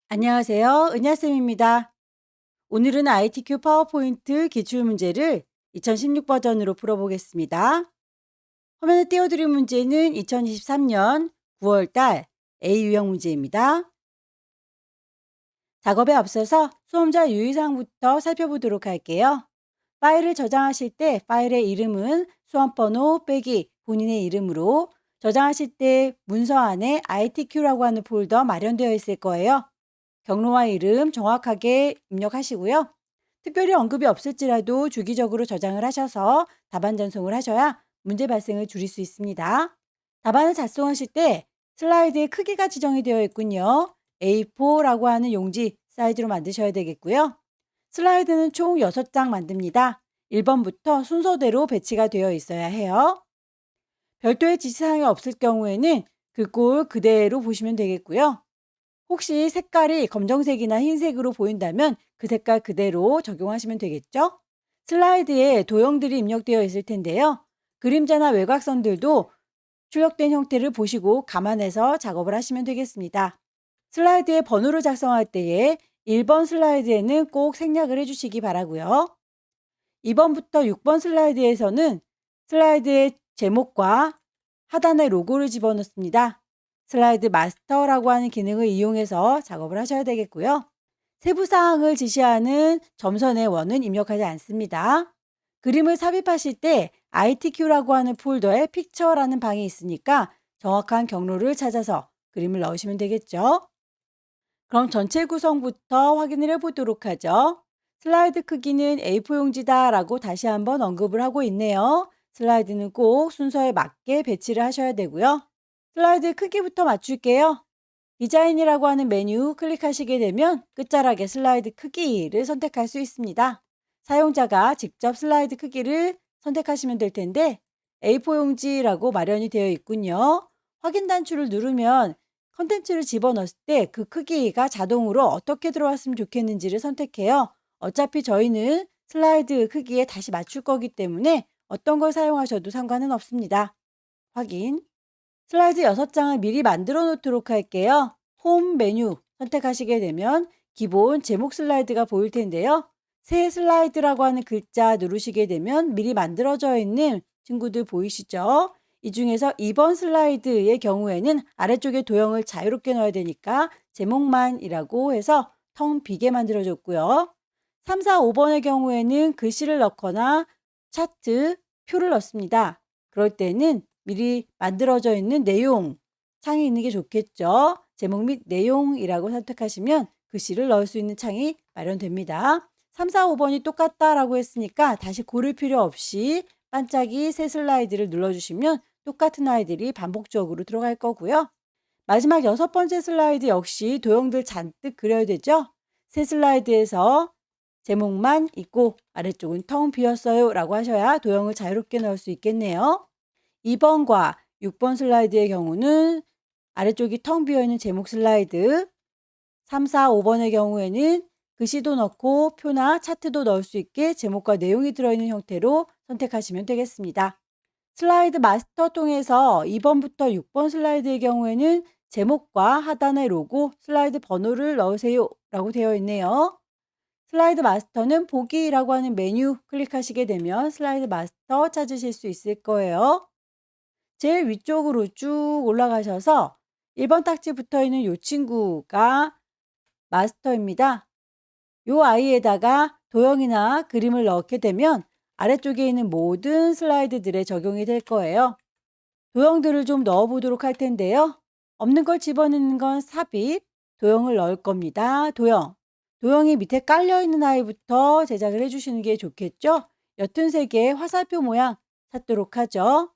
안녕하세요. 은하쌤입니다. 오늘은 ITQ 파워포인트 기출문제를 2016 버전으로 풀어보겠습니다. 화면에 띄워드린 문제는 2023년 9월달 A 유형 문제입니다. 작업에 앞서서 수험자 유의사항부터 살펴보도록 할게요. 파일을 저장하실 때 파일의 이름은 수험번호 빼기 본인의 이름으로 저장하실 때 문서 안에 ITQ라고 하는 폴더 마련되어 있을 거예요. 경로와 이름 정확하게 입력하시고요. 특별히 언급이 없을지라도 주기적으로 저장을 하셔서 답안 전송을 하셔야 문제 발생을 줄일 수 있습니다. 답안을 작성하실 때 슬라이드의 크기가 지정이 되어 있군요. A4라고 하는 용지 사이즈로 만드셔야 되겠고요. 슬라이드는 총 6장 만듭니다. 1번부터 순서대로 배치가 되어 있어야 해요. 별도의 지시사항이 없을 경우에는 그 꼴 그대로 보시면 되겠고요. 혹시 색깔이 검정색이나 흰색으로 보인다면 그 색깔 그대로 적용하시면 되겠죠? 슬라이드에 도형들이 입력되어 있을 텐데요. 그림자나 외곽선들도 출력된 형태를 보시고 감안해서 작업을 하시면 되겠습니다. 슬라이드에 번호를 작성할 때에 1번 슬라이드에는 꼭 생략을 해주시기 바라고요. 2번부터 6번 슬라이드에서는 슬라이드의 제목과 하단에 로고를 집어넣습니다. 슬라이드 마스터라고 하는 기능을 이용해서 작업을 하셔야 되겠고요. 세부 사항을 지시하는 점선의 원은 입력하지 않습니다. 그림을 삽입하실 때 ITQ라고 하는 폴더에 픽처라는 방이 있으니까 정확한 경로를 찾아서 그림을 넣으시면 되겠죠. 그럼 전체 구성부터 확인을 해보도록 하죠. 슬라이드 크기는 A4 용지다라고 다시 한번 언급을 하고 있네요. 슬라이드는 꼭 순서에 맞게 배치를 하셔야 되고요. 슬라이드 크기부터 맞출게요. 디자인이라고 하는 메뉴 클릭하시게 되면 끝자락에 슬라이드 크기를 선택할 수 있습니다. 사용자가 직접 슬라이드 크기를 선택하시면 될 텐데 A4 용지라고 마련이 되어 있군요. 확인 단추를 누르면 컨텐츠를 집어넣을 때 그 크기가 자동으로 어떻게 들어왔으면 좋겠는지를 선택해요. 어차피 저희는 슬라이드 크기에 다시 맞출 거기 때문에 어떤 걸 사용하셔도 상관은 없습니다. 확인. 슬라이드 6장을 미리 만들어 놓도록 할게요. 홈 메뉴 선택하시게 되면 기본 제목 슬라이드가 보일 텐데요. 새 슬라이드라고 하는 글자 누르시게 되면 미리 만들어져 있는 친구들 보이시죠? 이 중에서 2번 슬라이드의 경우에는 아래쪽에 도형을 자유롭게 넣어야 되니까 제목만이라고 해서 텅 비게 만들어줬고요. 3, 4, 5번의 경우에는 글씨를 넣거나 차트, 표를 넣습니다. 그럴 때는 미리 만들어져 있는 내용 창이 있는 게 좋겠죠. 제목 및 내용이라고 선택하시면 글씨를 넣을 수 있는 창이 마련됩니다. 3, 4, 5번이 똑같다라고 했으니까 다시 고를 필요 없이 반짝이 새 슬라이드를 눌러주시면 똑같은 아이들이 반복적으로 들어갈 거고요. 마지막 6번째 슬라이드 역시 도형들 잔뜩 그려야 되죠. 새 슬라이드에서 제목만 있고 아래쪽은 텅 비었어요 라고 하셔야 도형을 자유롭게 넣을 수 있겠네요. 2번과 6번 슬라이드의 경우는 아래쪽이 텅 비어있는 제목 슬라이드, 3, 4, 5번의 경우에는 글씨도 넣고 표나 차트도 넣을 수 있게 제목과 내용이 들어있는 형태로 선택하시면 되겠습니다. 슬라이드 마스터 통해서 2번부터 6번 슬라이드의 경우에는 제목과 하단의 로고, 슬라이드 번호를 넣으세요 라고 되어 있네요. 슬라이드 마스터는 보기라고 하는 메뉴 클릭하시게 되면 슬라이드 마스터 찾으실 수 있을 거예요. 제일 위쪽으로 쭉 올라가셔서 1번 딱지 붙어 있는 이 친구가 마스터입니다. 이 아이에다가 도형이나 그림을 넣게 되면 아래쪽에 있는 모든 슬라이드들에 적용이 될 거예요. 도형들을 좀 넣어 보도록 할 텐데요. 없는 걸 집어넣는 건 삽입, 도형을 넣을 겁니다. 도형. 도형이 밑에 깔려 있는 아이부터 제작을 해주시는 게 좋겠죠? 옅은 색의 화살표 모양 찾도록 하죠.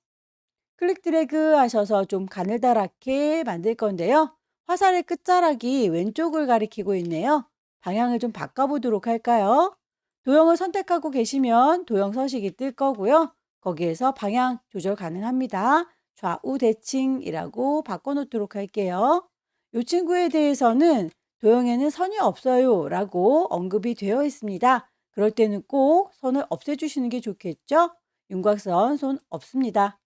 클릭 드래그 하셔서 좀 가느다랗게 만들 건데요. 화살의 끝자락이 왼쪽을 가리키고 있네요. 방향을 좀 바꿔보도록 할까요? 도형을 선택하고 계시면 도형 서식이 뜰 거고요. 거기에서 방향 조절 가능합니다. 좌우 대칭이라고 바꿔놓도록 할게요. 이 친구에 대해서는 도형에는 선이 없어요 라고 언급이 되어 있습니다. 그럴 때는 꼭 선을 없애주시는 게 좋겠죠? 윤곽선 손 없습니다.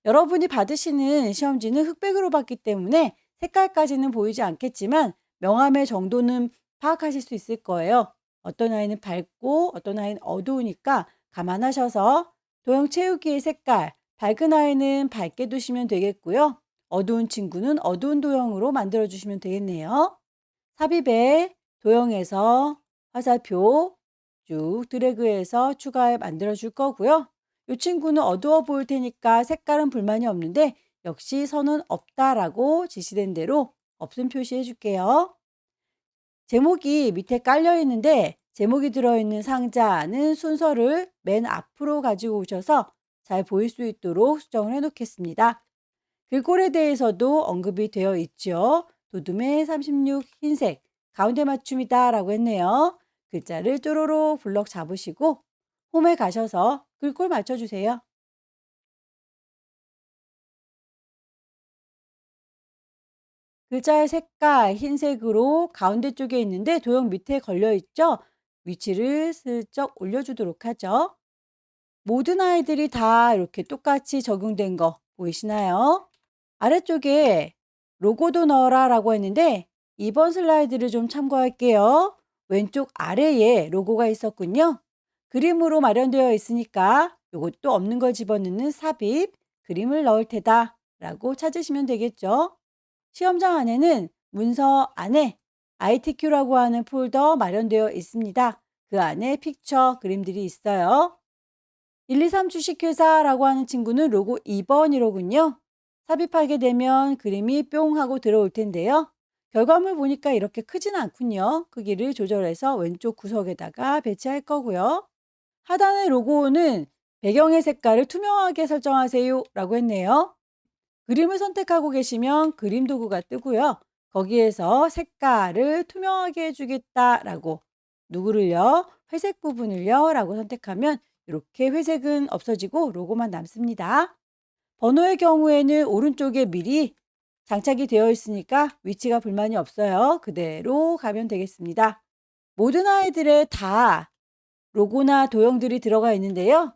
여러분이 받으시는 시험지는 흑백으로 받기 때문에 색깔까지는 보이지 않겠지만 명암의 정도는 파악하실 수 있을 거예요. 어떤 아이는 밝고 어떤 아이는 어두우니까 감안하셔서 도형 채우기의 색깔, 밝은 아이는 밝게 두시면 되겠고요. 어두운 친구는 어두운 도형으로 만들어 주시면 되겠네요. 삽입에 도형에서 화살표 쭉 드래그해서 추가해 만들어 줄 거고요. 이 친구는 어두워 보일 테니까 색깔은 불만이 없는데 역시 선은 없다라고 지시된 대로 없음 표시해 줄게요. 제목이 밑에 깔려 있는데 제목이 들어있는 상자는 순서를 맨 앞으로 가지고 오셔서 잘 보일 수 있도록 수정을 해 놓겠습니다. 글꼴에 대해서도 언급이 되어 있죠. 도둠의 36 흰색 가운데 맞춤이다 라고 했네요. 글자를 쪼로록 블럭 잡으시고 홈에 가셔서 글꼴 맞춰주세요. 글자의 색깔 흰색으로 가운데 쪽에 있는데 도형 밑에 걸려 있죠. 위치를 슬쩍 올려주도록 하죠. 모든 아이들이 다 이렇게 똑같이 적용된 거 보이시나요? 아래쪽에 로고도 넣어라 라고 했는데 2번 슬라이드를 좀 참고할게요. 왼쪽 아래에 로고가 있었군요. 그림으로 마련되어 있으니까 이것도 없는 걸 집어넣는 삽입, 그림을 넣을 테다 라고 찾으시면 되겠죠. 시험장 안에는 문서 안에 ITQ라고 하는 폴더 마련되어 있습니다. 그 안에 픽처 그림들이 있어요. 123 주식회사라고 하는 친구는 로고 2번이로군요. 삽입하게 되면 그림이 뿅 하고 들어올 텐데요. 결과물 보니까 이렇게 크진 않군요. 크기를 조절해서 왼쪽 구석에다가 배치할 거고요. 하단의 로고는 배경의 색깔을 투명하게 설정하세요 라고 했네요. 그림을 선택하고 계시면 그림 도구가 뜨고요. 거기에서 색깔을 투명하게 해주겠다라고 누구를요? 회색 부분을요? 라고 선택하면 이렇게 회색은 없어지고 로고만 남습니다. 번호의 경우에는 오른쪽에 미리 장착이 되어 있으니까 위치가 불만이 없어요. 그대로 가면 되겠습니다. 모든 아이들의 다 로고나 도형들이 들어가 있는데요.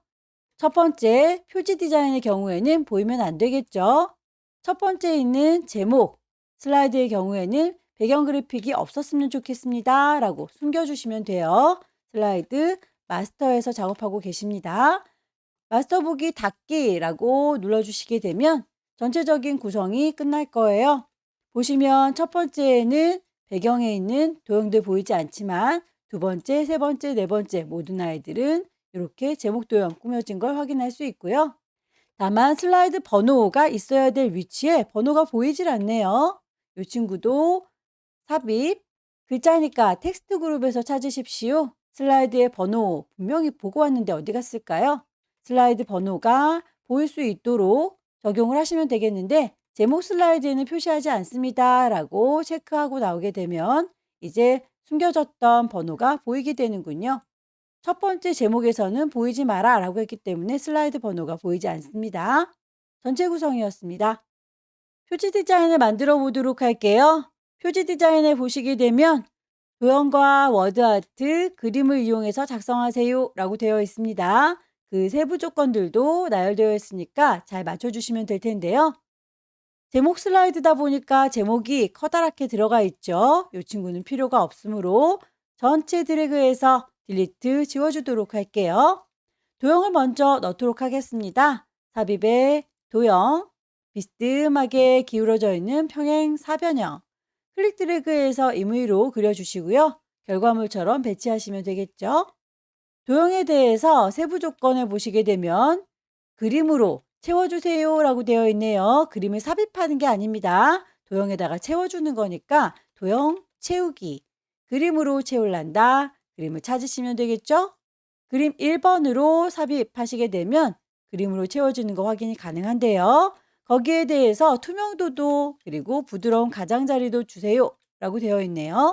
첫 번째 표지 디자인의 경우에는 보이면 안 되겠죠. 첫 번째 있는 제목 슬라이드의 경우에는 배경 그래픽이 없었으면 좋겠습니다 라고 숨겨주시면 돼요. 슬라이드 마스터에서 작업하고 계십니다. 마스터 보기 닫기라고 눌러주시게 되면 전체적인 구성이 끝날 거예요. 보시면 첫 번째에는 배경에 있는 도형들 보이지 않지만 두 번째, 세 번째, 네 번째 모든 아이들은 이렇게 제목 도형 꾸며진 걸 확인할 수 있고요. 다만 슬라이드 번호가 있어야 될 위치에 번호가 보이질 않네요. 이 친구도 삽입, 글자니까 텍스트 그룹에서 찾으십시오. 슬라이드의 번호 분명히 보고 왔는데 어디 갔을까요? 슬라이드 번호가 보일 수 있도록 적용을 하시면 되겠는데 제목 슬라이드에는 표시하지 않습니다 라고 체크하고 나오게 되면 이제 숨겨졌던 번호가 보이게 되는군요. 첫 번째 제목에서는 보이지 마라 라고 했기 때문에 슬라이드 번호가 보이지 않습니다. 전체 구성이었습니다. 표지 디자인을 만들어 보도록 할게요. 표지 디자인을 보시게 되면 도형과 워드아트, 그림을 이용해서 작성하세요 라고 되어 있습니다. 그 세부 조건들도 나열되어 있으니까 잘 맞춰주시면 될 텐데요. 제목 슬라이드다 보니까 제목이 커다랗게 들어가 있죠. 이 친구는 필요가 없으므로 전체 드래그해서 딜리트 지워주도록 할게요. 도형을 먼저 넣도록 하겠습니다. 삽입에 도형, 비스듬하게 기울어져 있는 평행 사변형, 클릭 드래그해서 임의로 그려주시고요. 결과물처럼 배치하시면 되겠죠. 도형에 대해서 세부 조건을 보시게 되면 그림으로 채워주세요 라고 되어 있네요. 그림을 삽입하는 게 아닙니다. 도형에다가 채워주는 거니까 도형 채우기, 그림으로 채울란다. 그림을 찾으시면 되겠죠? 그림 1번으로 삽입하시게 되면 그림으로 채워지는 거 확인이 가능한데요. 거기에 대해서 투명도도 그리고 부드러운 가장자리도 주세요 라고 되어 있네요.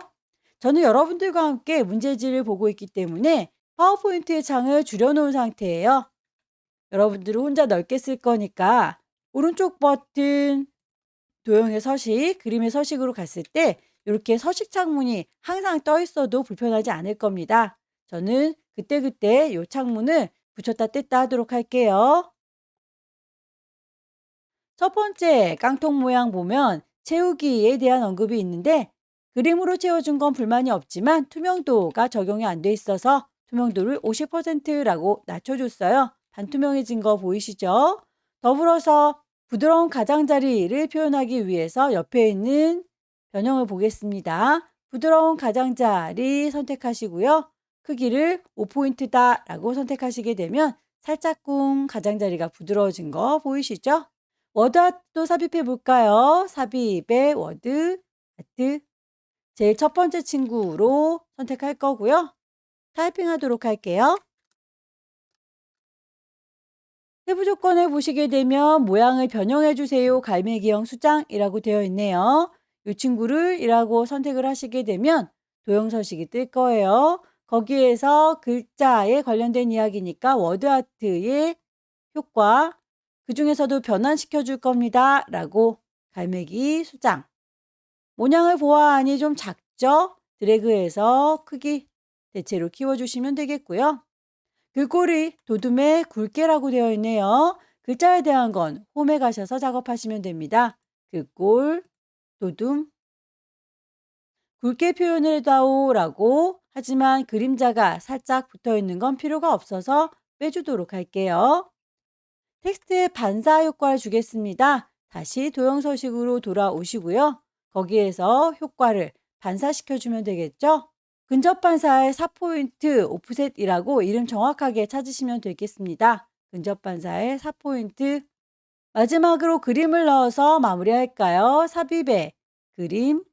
저는 여러분들과 함께 문제지를 보고 있기 때문에 파워포인트의 창을 줄여놓은 상태예요. 여러분들은 혼자 넓게 쓸 거니까 오른쪽 버튼 도형의 서식, 그림의 서식으로 갔을 때 이렇게 서식 창문이 항상 떠 있어도 불편하지 않을 겁니다. 저는 그때그때 이 창문을 붙였다 뗐다 하도록 할게요. 첫 번째 깡통 모양 보면 채우기에 대한 언급이 있는데 그림으로 채워준 건 불만이 없지만 투명도가 적용이 안 돼 있어서 투명도를 50%라고 낮춰줬어요. 반투명해진 거 보이시죠? 더불어서 부드러운 가장자리를 표현하기 위해서 옆에 있는 변형을 보겠습니다. 부드러운 가장자리 선택하시고요. 크기를 5포인트다 라고 선택하시게 되면 살짝쿵 가장자리가 부드러워진 거 보이시죠? 워드 아트도 삽입해 볼까요? 삽입의 워드 아트. 제일 첫 번째 친구로 선택할 거고요. 타이핑하도록 할게요. 세부 조건을 보시게 되면 모양을 변형해 주세요. 갈매기형 수장이라고 되어 있네요. 이 친구를 이라고 선택을 하시게 되면 도형 서식이 뜰 거예요. 거기에서 글자에 관련된 이야기니까 워드 아트의 효과, 그 중에서도 변환시켜 줄 겁니다. 라고 갈매기 수장. 모양을 보아하니 좀 작죠? 드래그해서 크기 대체로 키워주시면 되겠고요. 글꼴이 도둠의 굵게라고 되어 있네요. 글자에 대한 건 홈에 가셔서 작업하시면 됩니다. 글꼴, 도둠, 굵게 표현을 해다오라고 하지만 그림자가 살짝 붙어 있는 건 필요가 없어서 빼주도록 할게요. 텍스트에 반사 효과를 주겠습니다. 다시 도형 서식으로 돌아오시고요. 거기에서 효과를 반사시켜주면 되겠죠? 근접 반사의 4포인트 오프셋이라고 이름 정확하게 찾으시면 되겠습니다. 근접 반사의 4포인트. 마지막으로 그림을 넣어서 마무리할까요? 삽입의 그림.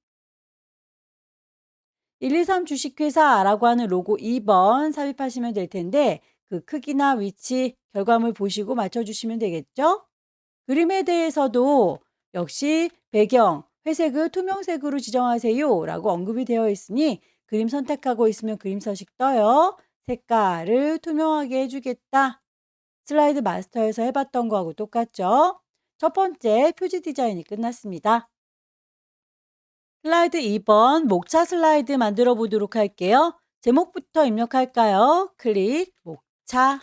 123 주식회사라고 하는 로고 2번 삽입하시면 될 텐데 그 크기나 위치, 결과물 보시고 맞춰주시면 되겠죠? 그림에 대해서도 역시 배경, 회색을 투명색으로 지정하세요 라고 언급이 되어 있으니 그림 선택하고 있으면 그림 서식 떠요. 색깔을 투명하게 해주겠다. 슬라이드 마스터에서 해봤던 거하고 똑같죠? 첫 번째 표지 디자인이 끝났습니다. 슬라이드 2번 목차 슬라이드 만들어 보도록 할게요. 제목부터 입력할까요? 클릭, 목차.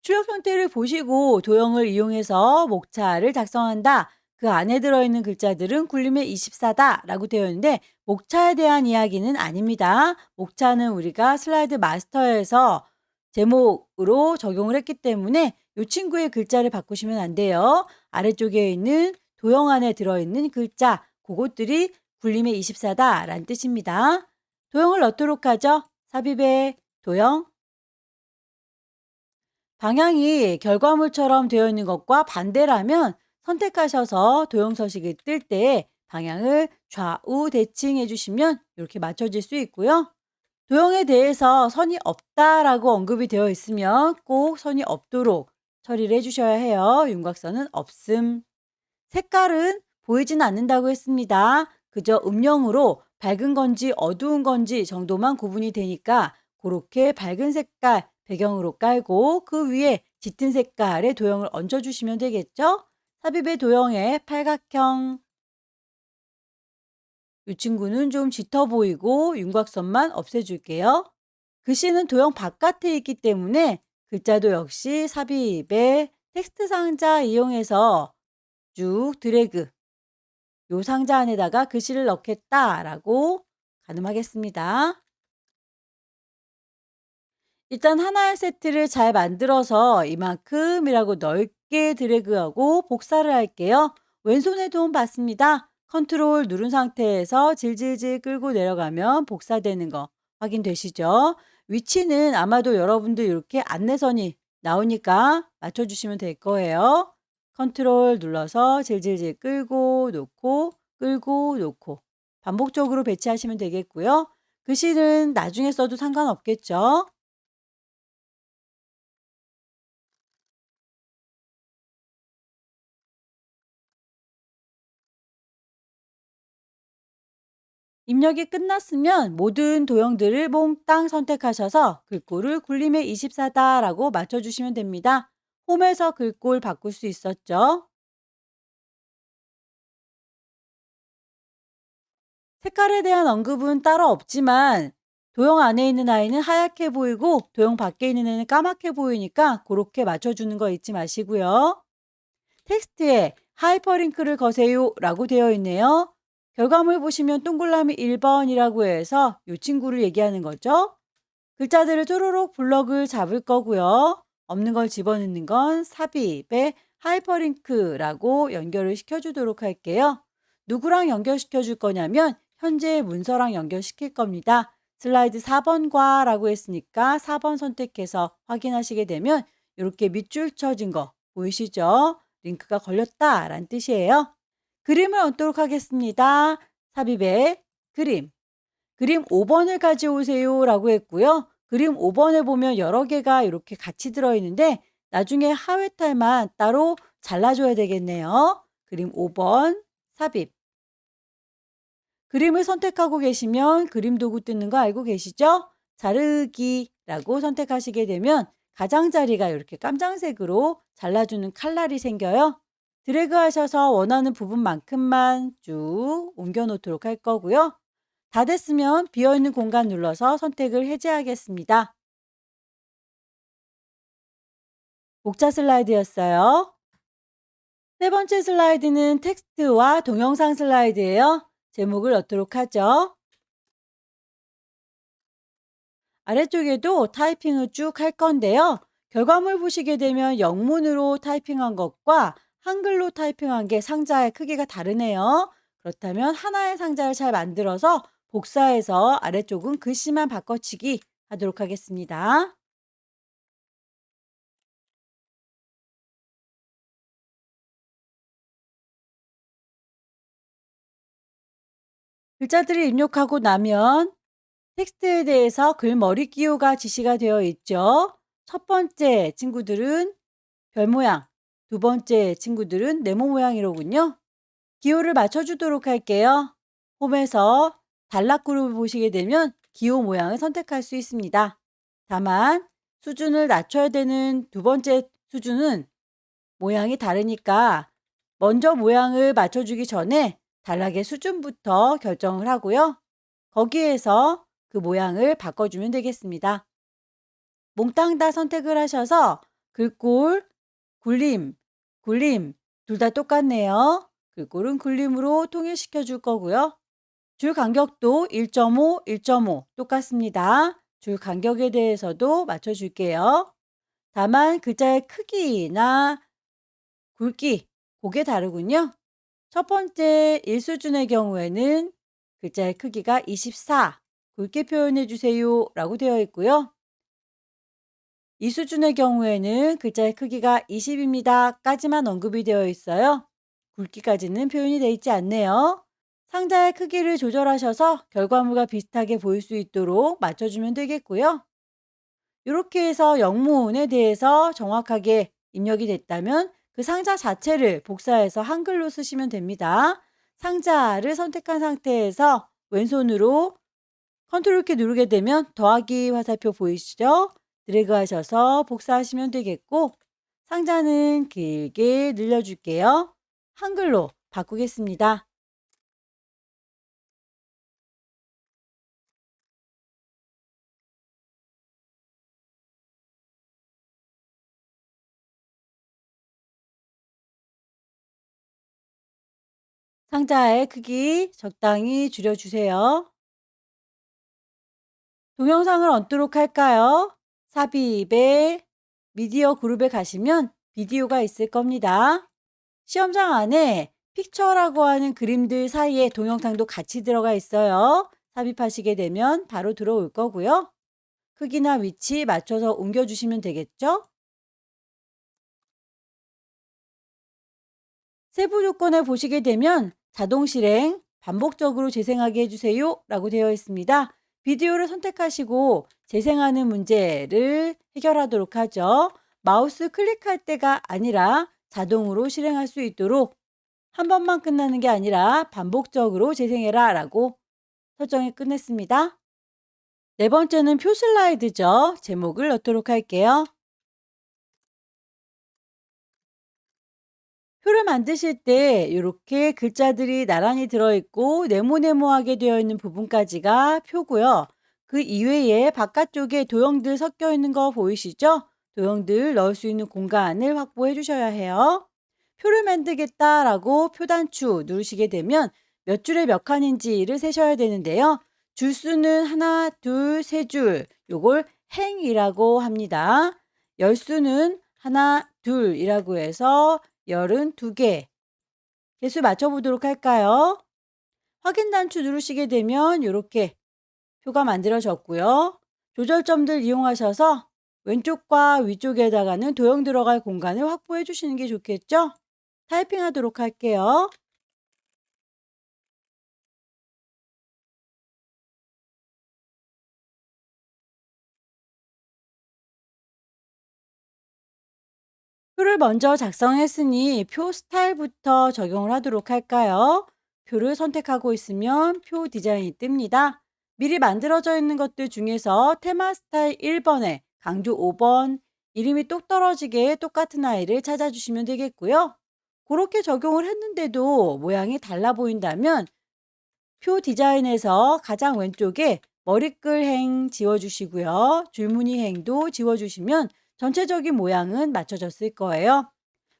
출력 형태를 보시고 도형을 이용해서 목차를 작성한다. 그 안에 들어있는 글자들은 굴림의 24다 라고 되어 있는데 목차에 대한 이야기는 아닙니다. 목차는 우리가 슬라이드 마스터에서 제목으로 적용을 했기 때문에 이 친구의 글자를 바꾸시면 안 돼요. 아래쪽에 있는 도형 안에 들어있는 글자, 그것들이 굴림의 24다 라는 뜻입니다. 도형을 넣도록 하죠. 삽입의 도형. 방향이 결과물처럼 되어 있는 것과 반대라면 선택하셔서 도형 서식이 뜰 때 방향을 좌우 대칭해 주시면 이렇게 맞춰질 수 있고요. 도형에 대해서 선이 없다라고 언급이 되어 있으면 꼭 선이 없도록 처리를 해 주셔야 해요. 윤곽선은 없음. 색깔은 보이진 않는다고 했습니다. 그저 음영으로 밝은 건지 어두운 건지 정도만 구분이 되니까 그렇게 밝은 색깔 배경으로 깔고 그 위에 짙은 색깔의 도형을 얹어주시면 되겠죠? 삽입의 도형에 팔각형. 이 친구는 좀 짙어 보이고 윤곽선만 없애줄게요. 글씨는 도형 바깥에 있기 때문에 글자도 역시 삽입의 텍스트 상자 이용해서 쭉 드래그 요 상자 안에다가 글씨를 넣겠다라고 가늠하겠습니다. 일단 하나의 세트를 잘 만들어서 이만큼이라고 넓게 드래그하고 복사를 할게요. 왼손에 도움 받습니다. 컨트롤 누른 상태에서 질질질 끌고 내려가면 복사되는 거 확인되시죠? 위치는 아마도 여러분들 이렇게 안내선이 나오니까 맞춰주시면 될 거예요. 컨트롤 눌러서 질질질 끌고 놓고 반복적으로 배치하시면 되겠고요. 글씨는 나중에 써도 상관없겠죠? 입력이 끝났으면 모든 도형들을 몽땅 선택하셔서 글꼴을 굴림의 24다라고 맞춰주시면 됩니다. 홈에서 글꼴 바꿀 수 있었죠. 색깔에 대한 언급은 따로 없지만 도형 안에 있는 아이는 하얗게 보이고 도형 밖에 있는 애는 까맣게 보이니까 그렇게 맞춰주는 거 잊지 마시고요. 텍스트에 하이퍼링크를 거세요 라고 되어 있네요. 결과물 보시면 동그라미 1번이라고 해서 이 친구를 얘기하는 거죠. 글자들을 쪼로록 블럭을 잡을 거고요. 없는 걸 집어넣는 건 삽입에 하이퍼링크라고 연결을 시켜주도록 할게요. 누구랑 연결시켜 줄 거냐면 현재 문서랑 연결시킬 겁니다. 슬라이드 4번과 라고 했으니까 4번 선택해서 확인하시게 되면 이렇게 밑줄 쳐진 거 보이시죠? 링크가 걸렸다라는 뜻이에요. 그림을 얹도록 하겠습니다. 삽입에 그림. 그림 5번을 가져오세요 라고 했고요. 그림 5번에 보면 여러 개가 이렇게 같이 들어있는데 나중에 하회탈만 따로 잘라줘야 되겠네요. 그림 5번 삽입. 그림을 선택하고 계시면 그림 도구 뜨는 거 알고 계시죠? 자르기라고 선택하시게 되면 가장자리가 이렇게 깜장색으로 잘라주는 칼날이 생겨요. 드래그 하셔서 원하는 부분만큼만 쭉 옮겨 놓도록 할 거고요. 다 됐으면 비어있는 공간 눌러서 선택을 해제하겠습니다. 목차 슬라이드였어요. 세 번째 슬라이드는 텍스트와 동영상 슬라이드예요. 제목을 넣도록 하죠. 아래쪽에도 타이핑을 쭉 할 건데요. 결과물 보시게 되면 영문으로 타이핑한 것과 한글로 타이핑한 게 상자의 크기가 다르네요. 그렇다면 하나의 상자를 잘 만들어서 복사해서 아래쪽은 글씨만 바꿔치기 하도록 하겠습니다. 글자들을 입력하고 나면 텍스트에 대해서 글머리 기호가 지시가 되어 있죠. 첫 번째 친구들은 별 모양, 두 번째 친구들은 네모 모양이로군요. 기호를 맞춰주도록 할게요. 홈에서 단락그룹을 보시게 되면 기호 모양을 선택할 수 있습니다. 다만 수준을 낮춰야 되는 두 번째 수준은 모양이 다르니까 먼저 모양을 맞춰주기 전에 단락의 수준부터 결정을 하고요. 거기에서 그 모양을 바꿔주면 되겠습니다. 몽땅 다 선택을 하셔서 글꼴, 굴림, 굴림 둘 다 똑같네요. 글꼴은 굴림으로 통일시켜 줄 거고요. 줄 간격도 1.5, 1.5 똑같습니다. 줄 간격에 대해서도 맞춰줄게요. 다만 글자의 크기나 굵기, 그게 다르군요. 첫 번째 1수준의 경우에는 글자의 크기가 24, 굵게 표현해 주세요 라고 되어 있고요. 2수준의 경우에는 글자의 크기가 20입니다 까지만 언급이 되어 있어요. 굵기까지는 표현이 되어 있지 않네요. 상자의 크기를 조절하셔서 결과물과 비슷하게 보일 수 있도록 맞춰주면 되겠고요. 이렇게 해서 영문에 대해서 정확하게 입력이 됐다면 그 상자 자체를 복사해서 한글로 쓰시면 됩니다. 상자를 선택한 상태에서 왼손으로 컨트롤 키 누르게 되면 더하기 화살표 보이시죠? 드래그 하셔서 복사하시면 되겠고 상자는 길게 늘려줄게요. 한글로 바꾸겠습니다. 상자의 크기 적당히 줄여주세요. 동영상을 얹도록 할까요? 삽입에 미디어 그룹에 가시면 비디오가 있을 겁니다. 시험장 안에 픽처라고 하는 그림들 사이에 동영상도 같이 들어가 있어요. 삽입하시게 되면 바로 들어올 거고요. 크기나 위치 맞춰서 옮겨주시면 되겠죠? 세부 조건을 보시게 되면 자동 실행, 반복적으로 재생하게 해주세요 라고 되어 있습니다. 비디오를 선택하시고 재생하는 문제를 해결하도록 하죠. 마우스 클릭할 때가 아니라 자동으로 실행할 수 있도록 한 번만 끝나는 게 아니라 반복적으로 재생해라 라고 설정이 끝냈습니다. 네 번째는 표 슬라이드죠. 제목을 넣도록 할게요. 표를 만드실 때 이렇게 글자들이 나란히 들어있고 네모네모하게 되어 있는 부분까지가 표고요. 그 이외에 바깥쪽에 도형들 섞여 있는 거 보이시죠? 도형들 넣을 수 있는 공간을 확보해 주셔야 해요. 표를 만들겠다라고 표단추 누르시게 되면 몇 줄에 몇 칸인지를 세셔야 되는데요. 줄수는 하나, 둘, 세 줄. 요걸 행이라고 합니다. 열수는 하나, 둘이라고 해서 열은 두 개. 개수 맞춰보도록 할까요? 확인 단추 누르시게 되면 이렇게 표가 만들어졌고요. 조절점들 이용하셔서 왼쪽과 위쪽에다가는 도형 들어갈 공간을 확보해 주시는 게 좋겠죠? 타이핑하도록 할게요. 표를 먼저 작성했으니 표 스타일부터 적용을 하도록 할까요? 표를 선택하고 있으면 표 디자인이 뜹니다. 미리 만들어져 있는 것들 중에서 테마 스타일 1번에 강조 5번, 이름이 똑 떨어지게 똑같은 아이를 찾아주시면 되겠고요. 그렇게 적용을 했는데도 모양이 달라 보인다면 표 디자인에서 가장 왼쪽에 머리글행 지워주시고요. 줄무늬행도 지워주시면 전체적인 모양은 맞춰졌을 거예요.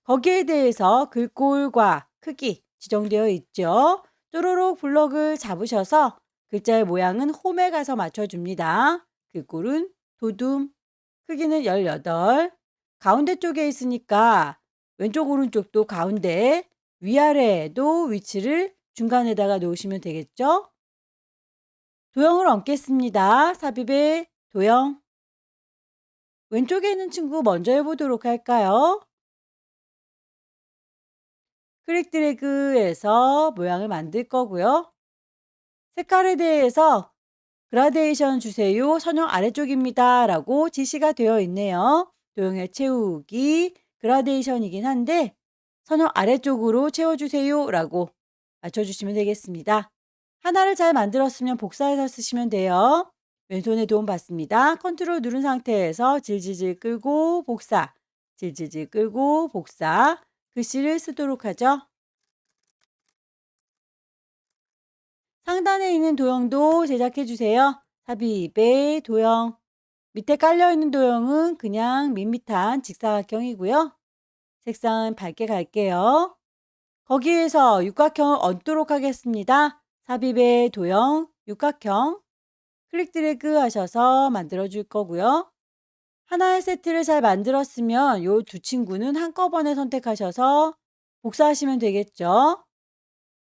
거기에 대해서 글꼴과 크기 지정되어 있죠. 쪼로록 블럭을 잡으셔서 글자의 모양은 홈에 가서 맞춰줍니다. 글꼴은 도둠, 크기는 18. 가운데 쪽에 있으니까 왼쪽 오른쪽도 가운데, 위아래에도 위치를 중간에다가 놓으시면 되겠죠? 도형을 얹겠습니다. 삽입의 도형. 왼쪽에 있는 친구 먼저 해보도록 할까요? 클릭 드래그해서 모양을 만들 거고요. 색깔에 대해서 그라데이션 주세요. 선형 아래쪽입니다. 라고 지시가 되어 있네요. 도형의 채우기 그라데이션이긴 한데 선형 아래쪽으로 채워주세요. 라고 맞춰주시면 되겠습니다. 하나를 잘 만들었으면 복사해서 쓰시면 돼요. 왼손에 도움 받습니다. 컨트롤 누른 상태에서 질질질 끌고 복사, 질질질 끌고 복사, 글씨를 쓰도록 하죠. 상단에 있는 도형도 제작해 주세요. 삽입의 도형. 밑에 깔려있는 도형은 그냥 밋밋한 직사각형이고요. 색상은 밝게 갈게요. 거기에서 육각형을 얹도록 하겠습니다. 삽입의 도형, 육각형. 클릭 드래그 하셔서 만들어 줄 거고요. 하나의 세트를 잘 만들었으면 이 두 친구는 한꺼번에 선택하셔서 복사하시면 되겠죠.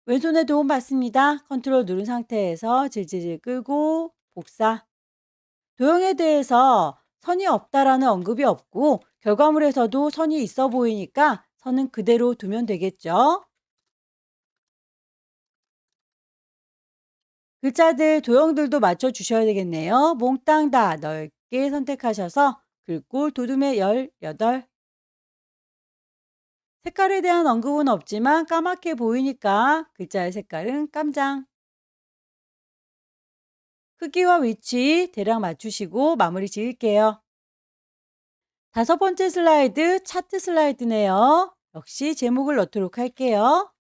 왼손에 도움 받습니다. 컨트롤 누른 상태에서 질질질 끌고 복사. 도형에 대해서 선이 없다라는 언급이 없고 결과물에서도 선이 있어 보이니까 선은 그대로 두면 되겠죠. 글자들 도형들도 맞춰 주셔야 되겠네요. 몽땅 다 넓게 선택하셔서 글꼴 도둠의 18. 색깔에 대한 언급은 없지만 까맣게 보이니까 글자의 색깔은 깜장. 크기와 위치 대략 맞추시고 마무리 지을게요. 다섯 번째 슬라이드 차트 슬라이드네요. 역시 제목을 넣도록 할게요.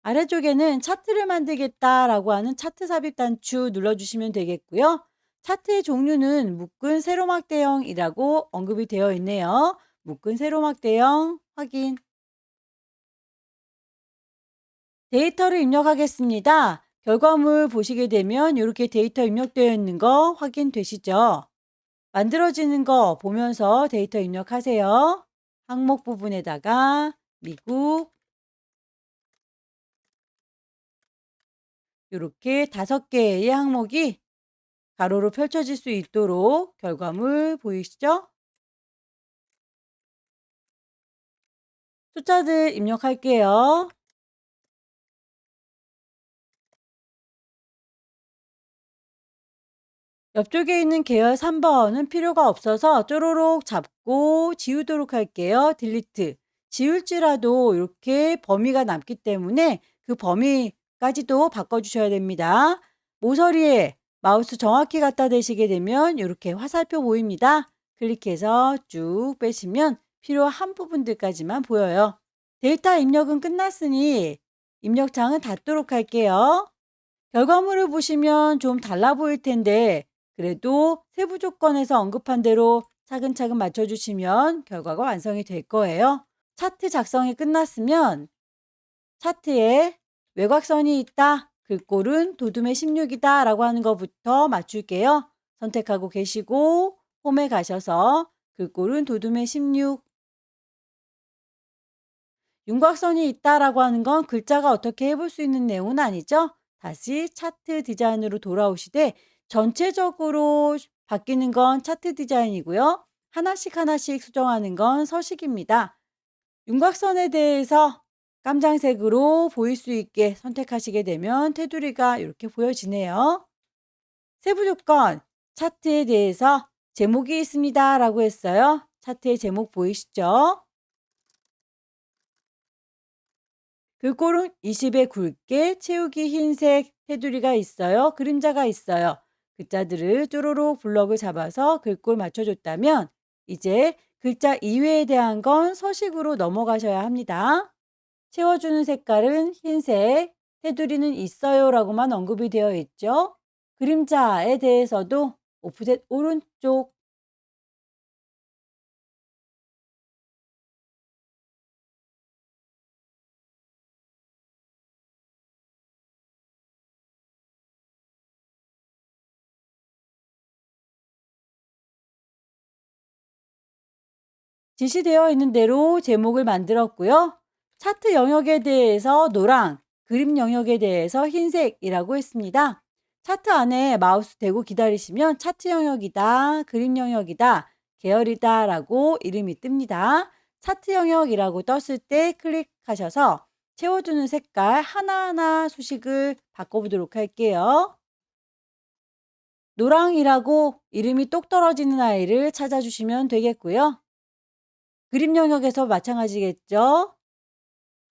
아래쪽에는 차트를 만들겠다라고 하는 차트 삽입 단추 눌러주시면 되겠고요. 차트의 종류는 묶은 세로막 대형이라고 언급이 되어 있네요. 묶은 세로막 대형 확인. 데이터를 입력하겠습니다. 결과물 보시게 되면 이렇게 데이터 입력되어 있는 거 확인되시죠? 만들어지는 거 보면서 데이터 입력하세요. 항목 부분에다가 미국 이렇게 5개의 항목이 가로로 펼쳐질 수 있도록 결과물 보이시죠? 숫자들 입력할게요. 옆쪽에 있는 계열 3번은 필요가 없어서 쪼로록 잡고 지우도록 할게요. 딜리트. 지울지라도 이렇게 범위가 남기 때문에 그 범위까지도 바꿔주셔야 됩니다. 모서리에 마우스 정확히 갖다 대시게 되면 이렇게 화살표 보입니다. 클릭해서 쭉 빼시면 필요한 부분들까지만 보여요. 데이터 입력은 끝났으니 입력창은 닫도록 할게요. 결과물을 보시면 좀 달라 보일 텐데 그래도 세부 조건에서 언급한 대로 차근차근 맞춰주시면 결과가 완성이 될 거예요. 차트 작성이 끝났으면 차트에 외곽선이 있다. 글꼴은 도둠의 16이다. 라고 하는 것부터 맞출게요. 선택하고 계시고 홈에 가셔서 글꼴은 도둠의 16. 윤곽선이 있다라고 하는 건 글자가 어떻게 해볼 수 있는 내용은 아니죠. 다시 차트 디자인으로 돌아오시되 전체적으로 바뀌는 건 차트 디자인이고요. 하나씩 하나씩 수정하는 건 서식입니다. 윤곽선에 대해서 깜장색으로 보일 수 있게 선택하시게 되면 테두리가 이렇게 보여지네요. 세부 조건, 차트에 대해서 제목이 있습니다. 라고 했어요. 차트의 제목 보이시죠? 글꼴은 20에 굵게 채우기 흰색 테두리가 있어요. 그림자가 있어요. 글자들을 쭈루룩 블럭을 잡아서 글꼴 맞춰줬다면 이제 글자 이외에 대한 건 서식으로 넘어가셔야 합니다. 채워주는 색깔은 흰색, 테두리는 있어요 라고만 언급이 되어 있죠. 그림자에 대해서도 오프셋 오른쪽 지시되어 있는 대로 제목을 만들었고요. 차트 영역에 대해서 노랑, 그림 영역에 대해서 흰색이라고 했습니다. 차트 안에 마우스 대고 기다리시면 차트 영역이다, 그림 영역이다, 계열이다 라고 이름이 뜹니다. 차트 영역이라고 떴을 때 클릭하셔서 채워주는 색깔 하나하나 수식을 바꿔보도록 할게요. 노랑이라고 이름이 똑 떨어지는 아이를 찾아주시면 되겠고요. 그림 영역에서 마찬가지겠죠.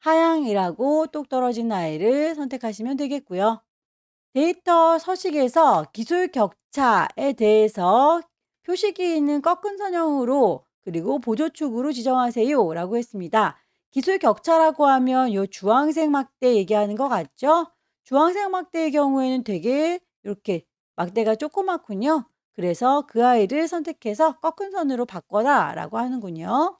하향이라고 똑 떨어진 아이를 선택하시면 되겠고요. 데이터 서식에서 기술 격차에 대해서 표식이 있는 꺾은 선형으로 그리고 보조축으로 지정하세요 라고 했습니다. 기술 격차라고 하면 이 주황색 막대 얘기하는 것 같죠? 주황색 막대의 경우에는 되게 이렇게 막대가 조그맣군요. 그래서 그 아이를 선택해서 꺾은 선으로 바꿔라 라고 하는군요.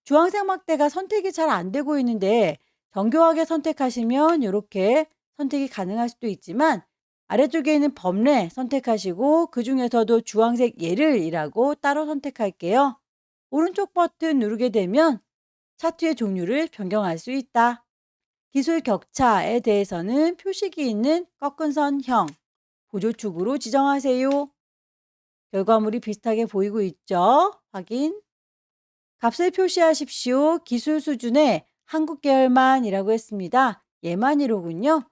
주황색 막대가 선택이 잘 안 되고 있는데 정교하게 선택하시면 이렇게 선택이 가능할 수도 있지만 아래쪽에 있는 범례 선택하시고 그중에서도 주황색 예를이라고 따로 선택할게요. 오른쪽 버튼 누르게 되면 차트의 종류를 변경할 수 있다. 기술 격차에 대해서는 표식이 있는 꺾은 선형, 보조축으로 지정하세요. 결과물이 비슷하게 보이고 있죠? 확인. 값을 표시하십시오. 기술 수준의 한국 계열만이라고 했습니다. 예만이로군요.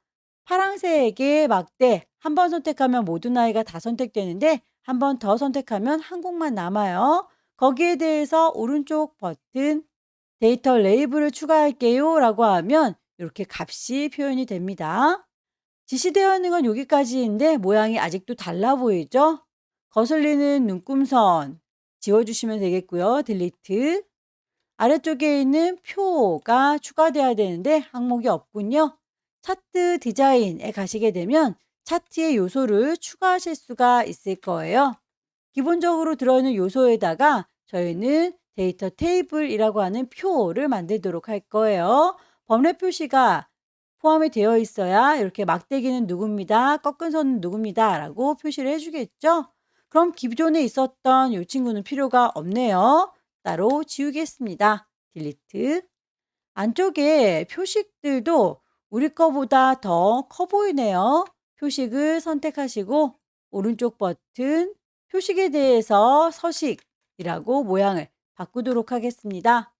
파란색의 막대 한 번 선택하면 모든 아이가 다 선택되는데 한 번 더 선택하면 한국만 남아요. 거기에 대해서 오른쪽 버튼 데이터 레이블을 추가할게요 라고 하면 이렇게 값이 표현이 됩니다. 지시되어 있는 건 여기까지인데 모양이 아직도 달라 보이죠? 거슬리는 눈금선 지워주시면 되겠고요. 딜리트. 아래쪽에 있는 표가 추가돼야 되는데 항목이 없군요. 차트 디자인에 가시게 되면 차트의 요소를 추가하실 수가 있을 거예요. 기본적으로 들어있는 요소에다가 저희는 데이터 테이블이라고 하는 표를 만들도록 할 거예요. 범례 표시가 포함이 되어 있어야 이렇게 막대기는 누굽니다. 꺾은 선은 누굽니다. 라고 표시를 해주겠죠. 그럼 기존에 있었던 이 친구는 필요가 없네요. 따로 지우겠습니다. 딜리트. 안쪽에 표식들도 우리 거보다 더 커 보이네요. 표식을 선택하시고 오른쪽 버튼 표식에 대해서 서식이라고 모양을 바꾸도록 하겠습니다.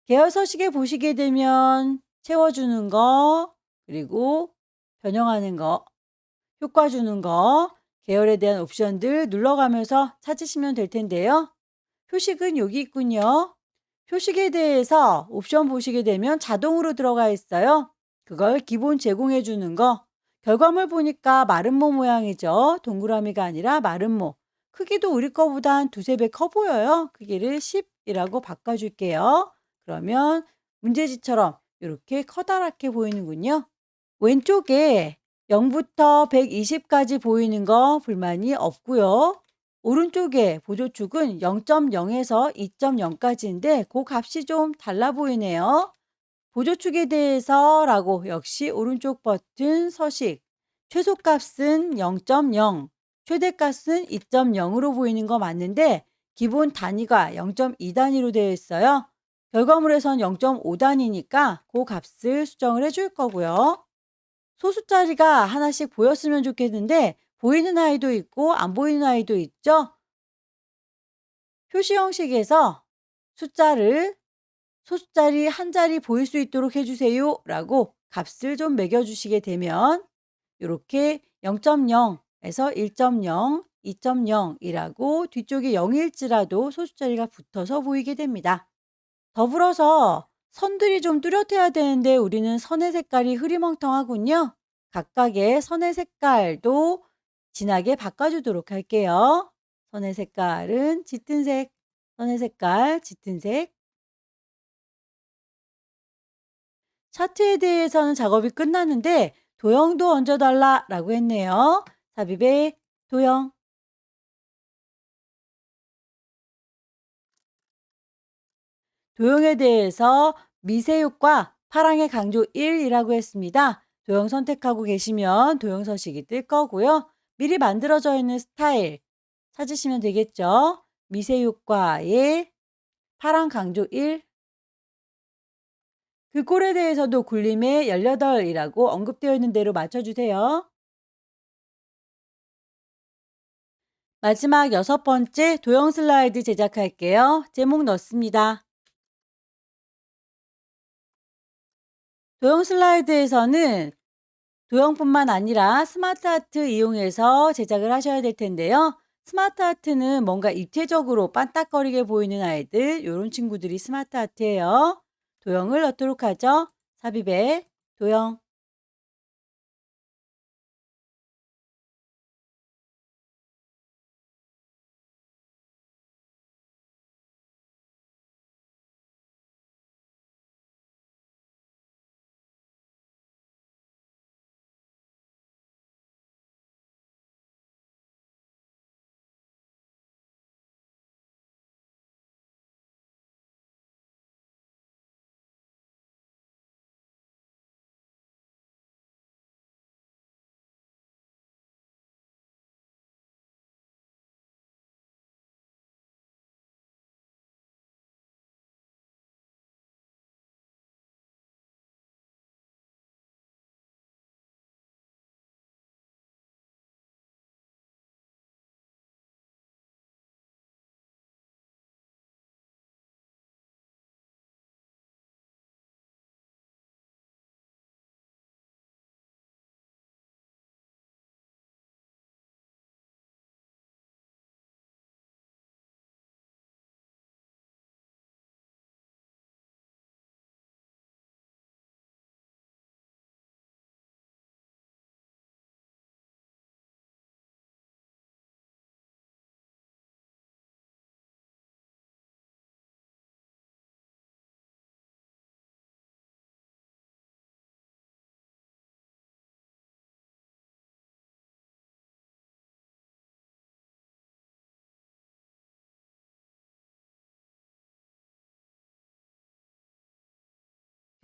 계열 서식에 보시게 되면 채워주는 거, 그리고 변형하는 거, 효과 주는 거, 계열에 대한 옵션들 눌러가면서 찾으시면 될 텐데요. 표식은 여기 있군요. 표식에 대해서 옵션 보시게 되면 자동으로 들어가 있어요. 그걸 기본 제공해 주는 거. 결과물 보니까 마름모 모양이죠. 동그라미가 아니라 마름모. 크기도 우리 거보다 한 두세 배 커 보여요. 크기를 10이라고 바꿔줄게요. 그러면 문제지처럼 이렇게 커다랗게 보이는군요. 왼쪽에 0부터 120까지 보이는 거 불만이 없고요. 오른쪽에 보조축은 0.0에서 2.0까지인데 그 값이 좀 달라 보이네요. 보조축에 대해서라고 역시 오른쪽 버튼 서식. 최소값은 0.0, 최대값은 2.0으로 보이는 거 맞는데 기본 단위가 0.2 단위로 되어 있어요. 결과물에선 0.5 단위니까 그 값을 수정을 해줄 거고요. 소수자리가 하나씩 보였으면 좋겠는데 보이는 아이도 있고 안 보이는 아이도 있죠. 표시 형식에서 숫자를 소수자리 한 자리 보일 수 있도록 해주세요 라고 값을 좀 매겨주시게 되면 이렇게 0.0에서 1.0, 2.0이라고 뒤쪽에 0일지라도 소수자리가 붙어서 보이게 됩니다. 더불어서 선들이 좀 뚜렷해야 되는데 우리는 선의 색깔이 흐리멍텅하군요. 각각의 선의 색깔도 진하게 바꿔주도록 할게요. 선의 색깔은 짙은 색, 선의 색깔 짙은 색. 차트에 대해서는 작업이 끝났는데 도형도 얹어달라 라고 했네요. 삽입의 도형. 도형에 대해서 미세육과 파랑의 강조 1이라고 했습니다. 도형 선택하고 계시면 도형 서식이 뜰 거고요. 미리 만들어져 있는 스타일 찾으시면 되겠죠. 미세육과의 파랑 강조 1. 그 꼴에 대해서도 굴림의 18이라고 언급되어 있는 대로 맞춰주세요. 마지막 6번째 도형 슬라이드 제작할게요. 제목 넣습니다. 도형 슬라이드에서는 도형뿐만 아니라 스마트 아트 이용해서 제작을 하셔야 될 텐데요. 스마트 아트는 뭔가 입체적으로 반딱거리게 보이는 아이들, 이런 친구들이 스마트 아트예요. 도형을 넣도록 하죠. 삽입에 도형.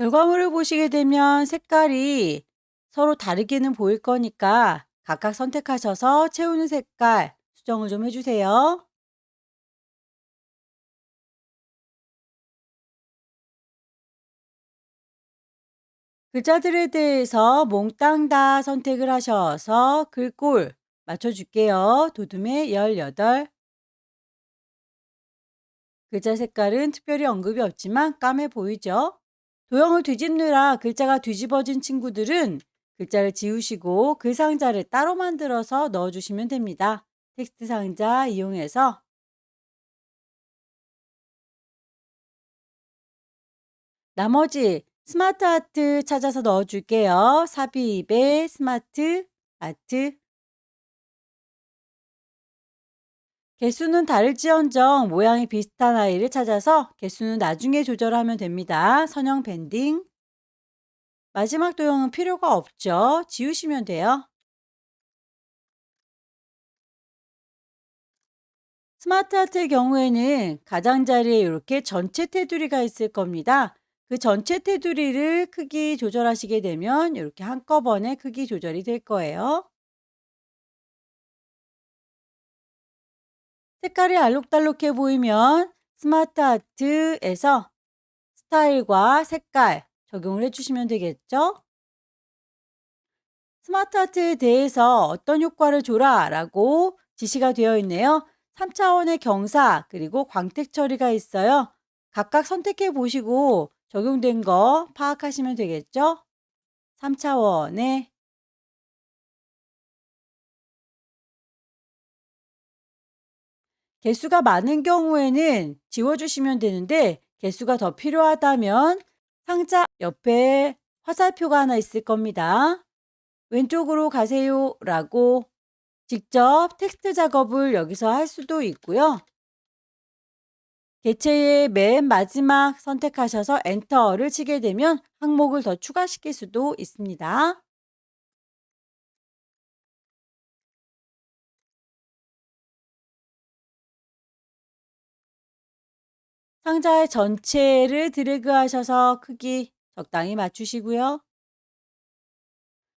결과물을 보시게 되면 색깔이 서로 다르게는 보일 거니까 각각 선택하셔서 채우는 색깔 수정을 좀 해주세요. 글자들에 대해서 몽땅 다 선택을 하셔서 글꼴 맞춰줄게요. 도둠의 18. 글자 색깔은 특별히 언급이 없지만 까매 보이죠? 도형을 뒤집느라 글자가 뒤집어진 친구들은 글자를 지우시고 글 상자를 따로 만들어서 넣어주시면 됩니다. 텍스트 상자 이용해서 나머지 스마트 아트 찾아서 넣어줄게요. 삽입에 스마트 아트. 개수는 다를지언정 모양이 비슷한 아이를 찾아서 개수는 나중에 조절하면 됩니다. 선형 밴딩. 마지막 도형은 필요가 없죠. 지우시면 돼요. 스마트 아트의 경우에는 가장자리에 이렇게 전체 테두리가 있을 겁니다. 그 전체 테두리를 크기 조절하시게 되면 이렇게 한꺼번에 크기 조절이 될 거예요. 색깔이 알록달록해 보이면 스마트 아트에서 스타일과 색깔 적용을 해주시면 되겠죠? 스마트 아트에 대해서 어떤 효과를 줘라 라고 지시가 되어 있네요. 3차원의 경사 그리고 광택 처리가 있어요. 각각 선택해 보시고 적용된 거 파악하시면 되겠죠? 3차원의 개수가 많은 경우에는 지워주시면 되는데 개수가 더 필요하다면 상자 옆에 화살표가 하나 있을 겁니다. 왼쪽으로 가세요 라고 직접 텍스트 작업을 여기서 할 수도 있고요. 개체의 맨 마지막 선택하셔서 엔터를 치게 되면 항목을 더 추가시킬 수도 있습니다. 상자의 전체를 드래그 하셔서 크기 적당히 맞추시고요.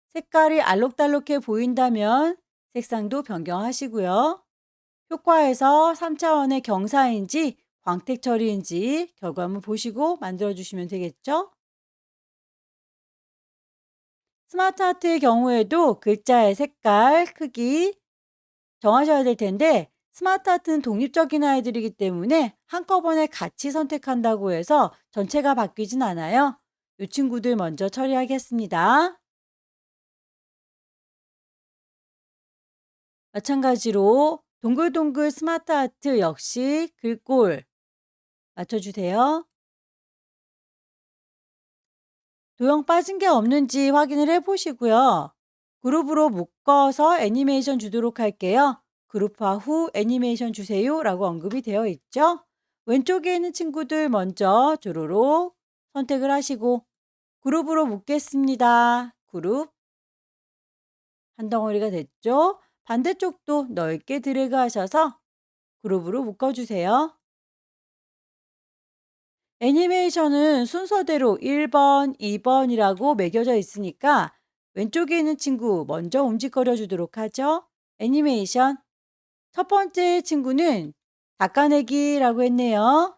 색깔이 알록달록해 보인다면 색상도 변경하시고요. 효과에서 3차원의 경사인지 광택 처리인지 결과물 보시고 만들어 주시면 되겠죠? 스마트 아트의 경우에도 글자의 색깔, 크기 정하셔야 될 텐데 스마트 아트는 독립적인 아이들이기 때문에 한꺼번에 같이 선택한다고 해서 전체가 바뀌진 않아요. 이 친구들 먼저 처리하겠습니다. 마찬가지로 동글동글 스마트 아트 역시 글꼴 맞춰주세요. 도형 빠진 게 없는지 확인을 해 보시고요. 그룹으로 묶어서 애니메이션 주도록 할게요. 그룹화 후 애니메이션 주세요 라고 언급이 되어 있죠. 왼쪽에 있는 친구들 먼저 주로록 선택을 하시고 그룹으로 묶겠습니다. 그룹 한 덩어리가 됐죠. 반대쪽도 넓게 드래그 하셔서 그룹으로 묶어주세요. 애니메이션은 순서대로 1번, 2번이라고 매겨져 있으니까 왼쪽에 있는 친구 먼저 움직거려 주도록 하죠. 애니메이션. 첫 번째 친구는 닦아내기라고 했네요.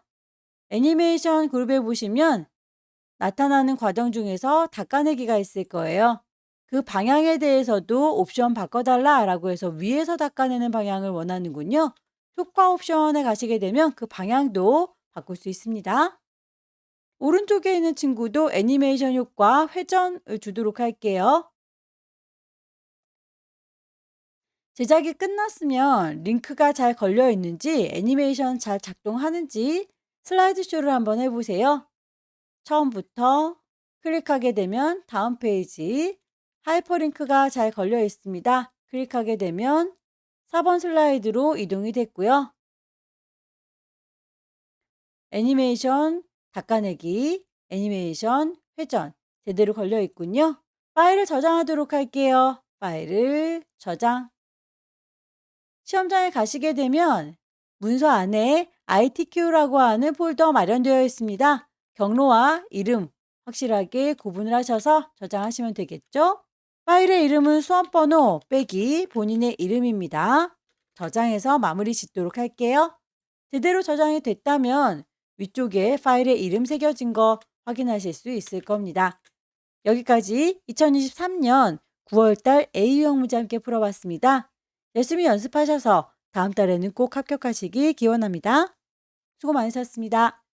애니메이션 그룹에 보시면 나타나는 과정 중에서 닦아내기가 있을 거예요. 그 방향에 대해서도 옵션 바꿔달라라고 해서 위에서 닦아내는 방향을 원하는군요. 효과 옵션에 가시게 되면 그 방향도 바꿀 수 있습니다. 오른쪽에 있는 친구도 애니메이션 효과 회전을 주도록 할게요. 제작이 끝났으면 링크가 잘 걸려 있는지 애니메이션 잘 작동하는지 슬라이드 쇼를 한번 해보세요. 처음부터 클릭하게 되면 다음 페이지 하이퍼링크가 잘 걸려 있습니다. 클릭하게 되면 4번 슬라이드로 이동이 됐고요. 애니메이션 닦아내기, 애니메이션 회전 제대로 걸려 있군요. 파일을 저장하도록 할게요. 파일을 저장. 시험장에 가시게 되면 문서 안에 ITQ라고 하는 폴더 마련되어 있습니다. 경로와 이름 확실하게 구분을 하셔서 저장하시면 되겠죠? 파일의 이름은 수험번호 빼기 본인의 이름입니다. 저장해서 마무리 짓도록 할게요. 제대로 저장이 됐다면 위쪽에 파일에 이름 새겨진 거 확인하실 수 있을 겁니다. 여기까지 2023년 9월달 A유형 문제 함께 풀어봤습니다. 열심히 연습하셔서 다음 달에는 꼭 합격하시기 기원합니다. 수고 많으셨습니다.